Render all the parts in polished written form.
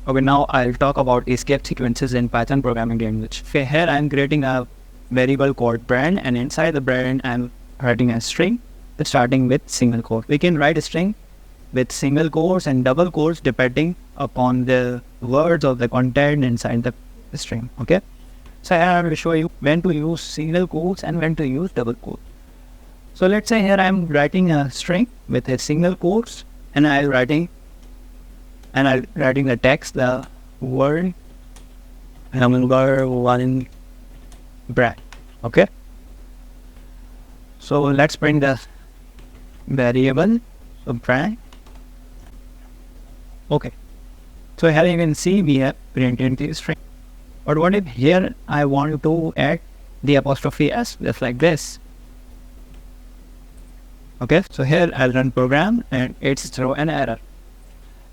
Okay, now I'll talk about escape sequences in Python programming language. Okay, here I'm creating a variable called brand, and inside the brand I'm writing a string starting with single quote. We can write a string with single quotes and double quotes depending upon the words or the content inside the string. Okay, so here I will show you when to use single quotes and when to use double quotes. So let's say here I'm writing a string with a single quotes, and I'm writing the text, the word number one brand. Okay, so let's print the variable brand. Okay, so here you can see we have printed the string. But what if here I want to add the apostrophe s, just like this? Okay, so here I'll run program and it's throw an error.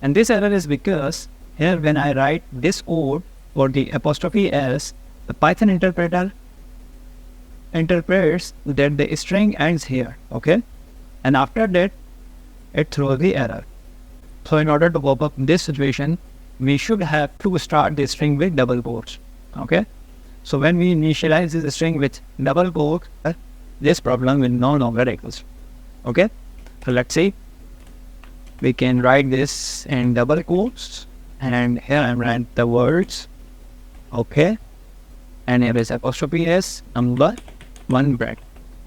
And this error is because here when I write this code for the apostrophe s, the Python interpreter interprets that the string ends here. Okay, and after that it throws the error. So in order to pop up this situation, we should have to start the string with double quotes. Okay, so when we initialize this string with double quotes, this problem will no longer exist. Okay, so let's see. We can write this in double quotes, and here I'm writing the words. Okay, and here is apostrophe s number one brand.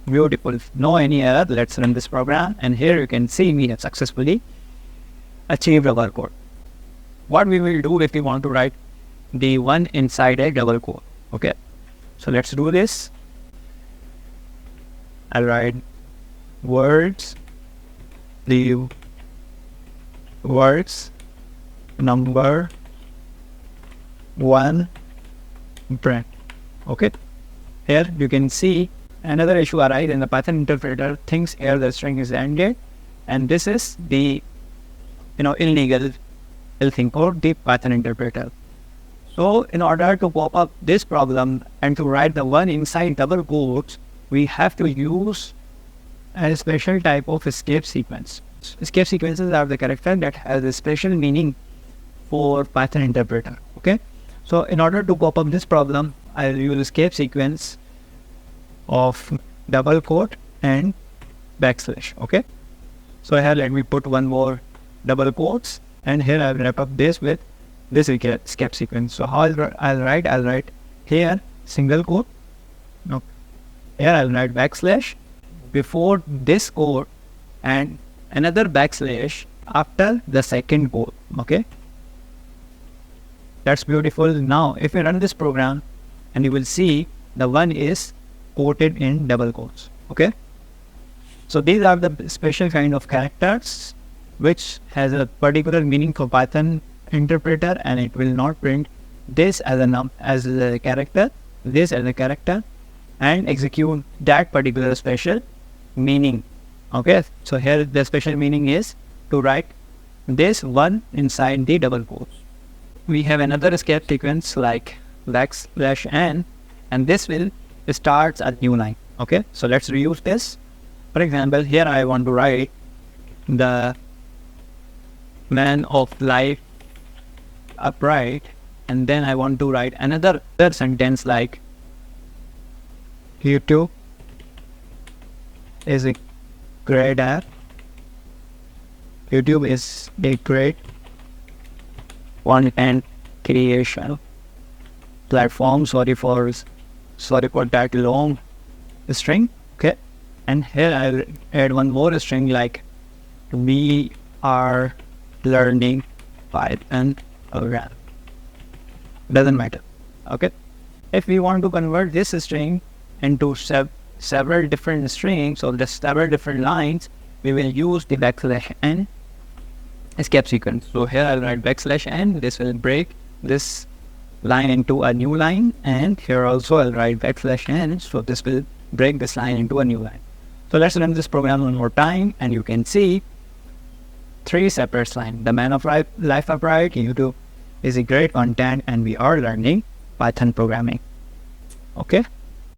Beautiful, no any error. Let's run this program, and here you can see we have successfully achieved our code. What we will do if we want to write the one inside a double quote. Okay, so let's do this. I'll write words, the words number one brand. Okay, here you can see another issue arises in the Python interpreter thinks here the string is ended, and this is the illegal thing called the Python interpreter. So in order to pop up this problem and to write the one inside double quotes, we have to use a special type of escape sequence. Escape sequences are the character that has a special meaning for Python interpreter. Okay, so in order to pop up this problem, I'll use escape sequence of double quote and backslash. Okay, so here let me put one more double quotes, and here I'll wrap up this with this escape sequence. So how I'll write here single quote. No, here I'll write backslash before this quote and another backslash after the second quote. Okay, that's beautiful. Now if you run this program, and you will see the one is quoted in double quotes. Okay, so these are the special kind of characters which has a particular meaning for Python interpreter, and it will not print this as a character, this as a character, and execute that particular special meaning. Okay, so here the special meaning is to write this one inside the double quotes. We have another escape sequence like backslash n, and this will start a new line. Okay, so let's reuse this. For example, here I want to write the man of life upright, and then I want to write another sentence like YouTube is a great app. YouTube is a great content creation platform. Sorry for that long string. Okay, and here I'll add one more string like we are learning Python program. Doesn't matter. Okay, if we want to convert this string into several different strings or the several different lines, we will use the backslash n escape sequence. So here I'll write backslash n. This will break this line into a new line, and here also I'll write backslash n. So this will break this line into a new line. So let's run this program one more time, and you can see three separate lines. The man of life upright, YouTube is a great content, and we are learning Python programming. Okay.